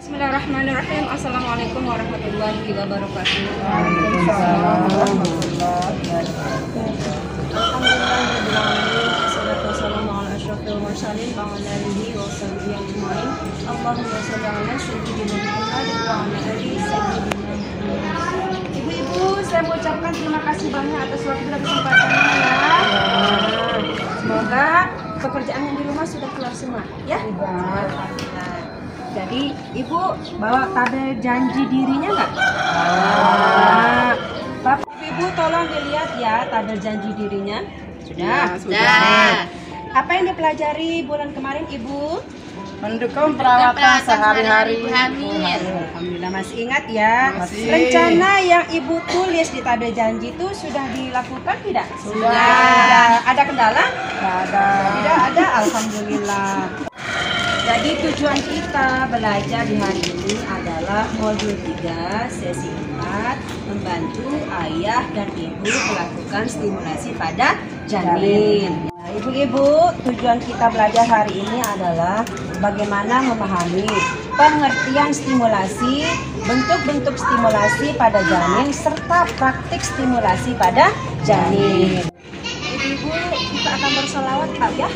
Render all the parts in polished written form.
Bismillahirrahmanirrahim. Assalamualaikum warahmatullahi wabarakatuh. Waalaikumsalam warahmatullahi wabarakatuh. Alhamdulillahirrahmanirrahim. Wassalatu wassalamu ala asyrofil mursalin wa ala alihi wa sahbihi ajmain. Allahumma sholli ala sayyidina Muhammad wa ala alihi sayyidina Muhammad. Ibu-ibu, saya mau ucapkan terima kasih banyak atas waktu dan kesempatannya ya. Semoga pekerjaannya di rumah sudah kelar semua ya. Jadi ibu bawa tabel janji dirinya nggak? Bapak ibu tolong dilihat ya tabel janji dirinya. Sudah. Sudah. Apa yang dipelajari bulan kemarin ibu? Mendukung perawatan sehari-hari. Alhamdulillah masih ingat ya. Masih. Rencana yang ibu tulis di tabel janji itu sudah dilakukan tidak? Sudah. Ada kendala? Tidak ada. Tidak ada. Alhamdulillah. Jadi tujuan kita belajar di hari ini adalah modul 3 sesi 4 membantu ayah dan ibu melakukan stimulasi pada janin. Nah, ibu-ibu, tujuan kita belajar hari ini adalah bagaimana memahami pengertian stimulasi, bentuk-bentuk stimulasi pada janin serta praktik stimulasi pada janin. Ibu-ibu, kita akan bersolawat ya.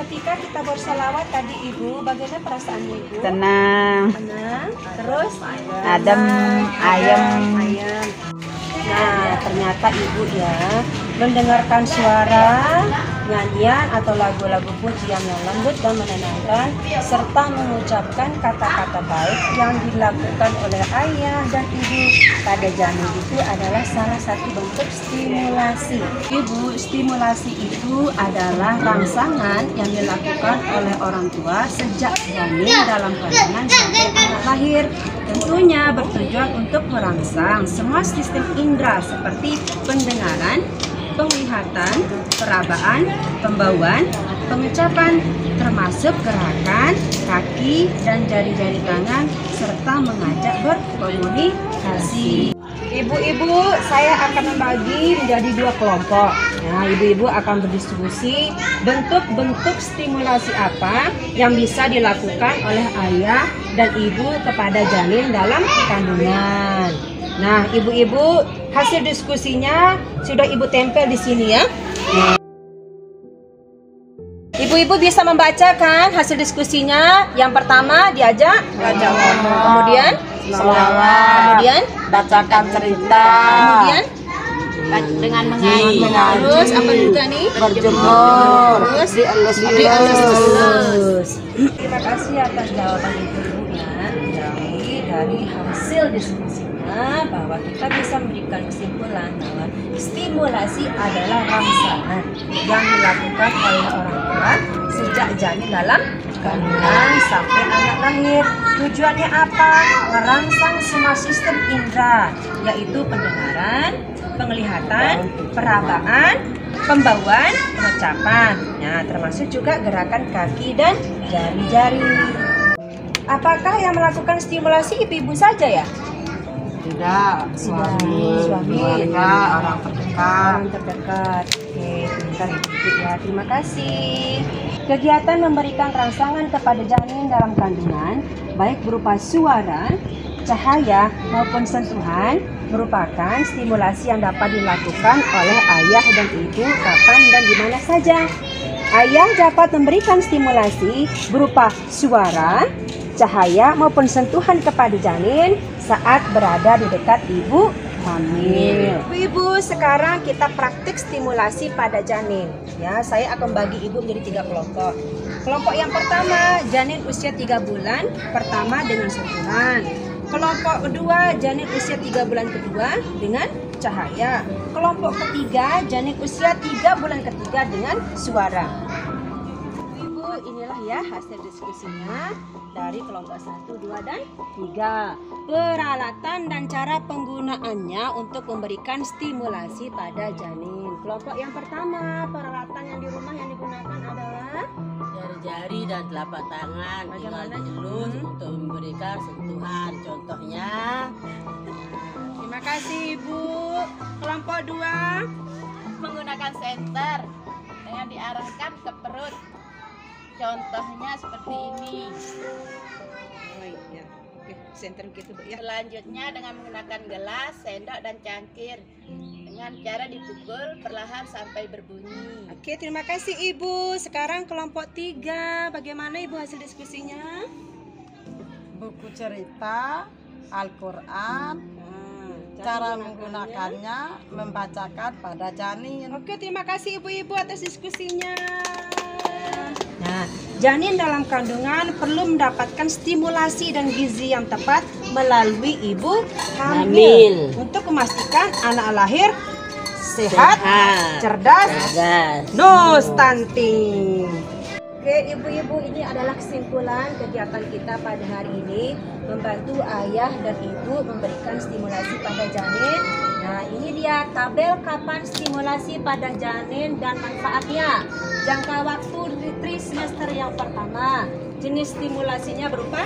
Ketika kita bersalawat tadi ibu, bagaimana perasaanmu ibu? Tenang, Tenang, terus adem, ayem. Nah, ternyata ibu ya mendengarkan suara, nyanyian atau lagu-lagu pujian yang lembut dan menenangkan serta mengucapkan kata-kata baik yang dilakukan oleh ayah dan ibu pada janin itu adalah salah satu bentuk stimulasi. Ibu, stimulasi itu adalah rangsangan yang dilakukan oleh orang tua sejak janin dalam kandungan sampai anak lahir. Tentunya bertujuan untuk merangsang semua sistem indera seperti pendengaran, penglihatan, perabaan, pembauan, pengucapan, termasuk gerakan kaki dan jari-jari tangan serta mengajak berkomunikasi. Ibu-ibu, saya akan membagi menjadi 2 kelompok. Nah, ibu-ibu akan berdiskusi bentuk-bentuk stimulasi apa yang bisa dilakukan oleh ayah dan ibu kepada janin dalam kandungan. Nah, ibu-ibu, hasil diskusinya sudah ibu tempel di sini ya. Ibu-ibu bisa membacakan hasil diskusinya. Yang pertama diajak baca ngomong, kemudian Selawat. kemudian Bacakan cerita. kemudian dengan mengaji. terus apa juga nih? Berjemur. Terus Dielus-elus. Terima kasih atas jawaban ibu-ibunya. Jadi dari hasil diskusinya bahwa kita bisa memberikan kesimpulan bahwa stimulasi adalah rangsangan yang dilakukan oleh orang tua sejak janin dalam kandungan sampai anak lahir. Tujuannya apa? Merangsang semua sistem indera, yaitu pendengaran, penglihatan, perabaan, pembauan, pengucapan. Nah, termasuk juga gerakan kaki dan jari-jari. Apakah yang melakukan stimulasi ibu-ibu saja ya? Tidak, suami, keluarga, orang terdekat. Orang terdekat. Oke, pintar ibu ya. Terima kasih. Kegiatan memberikan rangsangan kepada janin dalam kandungan, baik berupa suara, cahaya maupun sentuhan, merupakan stimulasi yang dapat dilakukan oleh ayah dan ibu kapan dan di mana saja. Ayah dapat memberikan stimulasi berupa suara, cahaya maupun sentuhan kepada janin saat berada di dekat ibu hamil. Ibu, sekarang kita praktik stimulasi pada janin. Ya, saya akan bagi ibu menjadi 3 kelompok. Kelompok yang pertama, janin usia 3 bulan pertama dengan sentuhan. Kelompok kedua, janin usia 3 bulan kedua dengan cahaya. Kelompok ketiga, janin usia 3 bulan ketiga dengan suara. Ibu, inilah ya hasil diskusinya dari kelompok 1, 2, dan 3. Peralatan dan cara penggunaannya untuk memberikan stimulasi pada janin. Kelompok yang pertama, peralatan yang di rumah yang digunakan adalah Jari-jari dan telapak tangan tinggal Bagaimana? dielus untuk memberikan sentuhan. Contohnya Terima kasih Ibu. Kelompok 2. Menggunakan senter dengan diarahkan ke perut. Contohnya seperti ini. Oh iya. Oke, center gitu Bu ya. Selanjutnya dengan menggunakan gelas, sendok, dan cangkir dengan cara dipukul perlahan sampai berbunyi. Oke, terima kasih Ibu. Sekarang kelompok 3. Bagaimana Ibu hasil diskusinya? Buku cerita, Al-Quran, cara menggunakannya, membacakan pada janin. Oke, terima kasih Ibu-ibu atas diskusinya. Nah, janin dalam kandungan perlu mendapatkan stimulasi dan gizi yang tepat melalui ibu hamil untuk memastikan anak lahir sehat, cerdas, no stunting. Oke, ibu-ibu, ini adalah kesimpulan kegiatan kita pada hari ini, membantu ayah dan ibu memberikan stimulasi pada janin. Nah, ini dia tabel kapan stimulasi pada janin dan manfaatnya. Jangka waktu di trimester yang pertama. Jenis stimulasinya berupa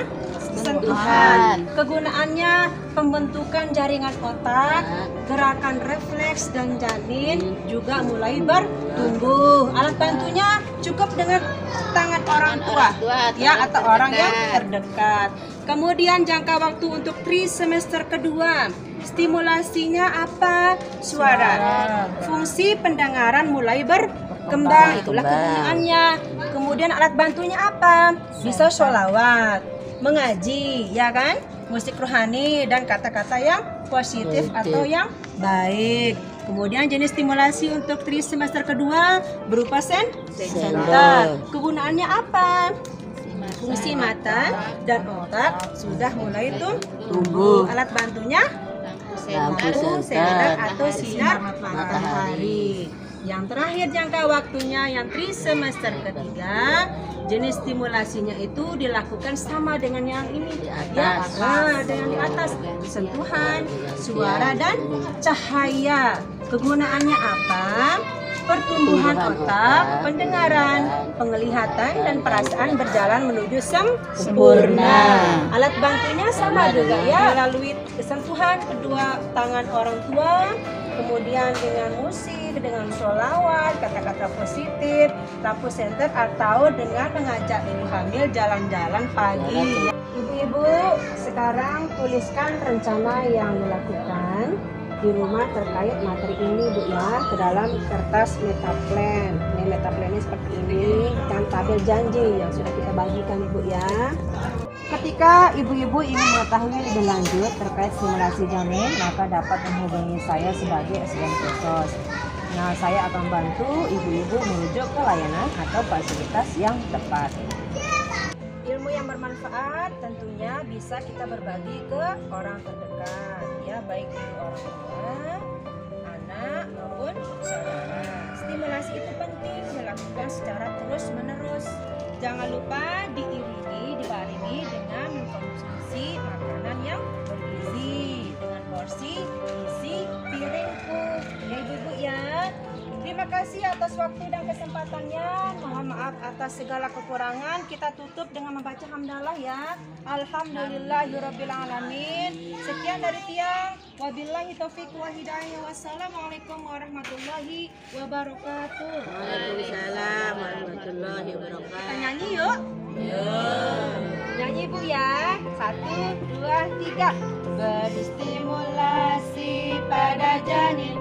sentuhan. Kegunaannya pembentukan jaringan otak, gerakan refleks dan janin juga mulai bertumbuh. Alat bantunya cukup dengan tangan orang tua ya atau orang yang terdekat. Kemudian jangka waktu untuk trimester kedua. Stimulasinya apa? Suara. Fungsi pendengaran mulai berkembang, itulah kegunaannya. Kemudian alat bantunya apa? Bisa sholawat, mengaji, ya kan? Musik rohani dan kata-kata yang positif atau yang baik. Kemudian jenis stimulasi untuk trimester kedua berupa senter. Kegunaannya apa? Fungsi mata dan otak sudah mulai tumbuh. Alat bantunya lampu senter atau sinar matahari. Yang terakhir jangka waktunya yang trimester ketiga, jenis stimulasinya itu dilakukan sama dengan yang ini ya, dengan di atas, sentuhan, suara dan cahaya. Kegunaannya apa? Pertumbuhan otak, pendengaran, penglihatan, dan perasaan berjalan menuju sempurna. Alat bantunya sama juga ya, melalui sentuhan kedua tangan orang tua, kemudian dengan musik, dengan sholawat, kata-kata positif, lampu senter, atau dengan mengajak ibu hamil jalan-jalan pagi. Ibu-ibu, sekarang tuliskan rencana yang dilakukan di rumah terkait materi ini Bu ya, ke dalam kertas metaplan. Ini metaplannya seperti ini dan tabel janji yang sudah kita bagikan Ibu ya. Ketika ibu-ibu ingin mengetahui lebih lanjut terkait simulasi janin, maka dapat menghubungi saya sebagai asisten khusus. Nah, saya akan bantu ibu-ibu merujuk ke layanan atau fasilitas yang tepat. Ilmu yang bermanfaat tentunya bisa kita berbagi ke orang terdekat, ya, baik itu orang tua, anak maupun saudara. Stimulasi itu penting dilakukan secara terus-menerus. Jangan lupa dibarengi dengan mengkonsumsi makanan yang bergizi dengan porsi isi piringku. Ya ibu-ibu ya. Terima kasih atas waktu dan kesempatannya. Mohon maaf atas segala kekurangan. Kita tutup dengan membaca hamdalah ya. Alhamdulillahirabbil alamin. Sekian dari Tiang. Wabillahi taufiq wa hidayah. Wassalamualaikum warahmatullahi wabarakatuh. Waalaikumsalam warahmatullahi wabarakatuh. Kita nyanyi yuk. Nyanyi Bu ya. 1, 2, 3. Berstimulasi pada janin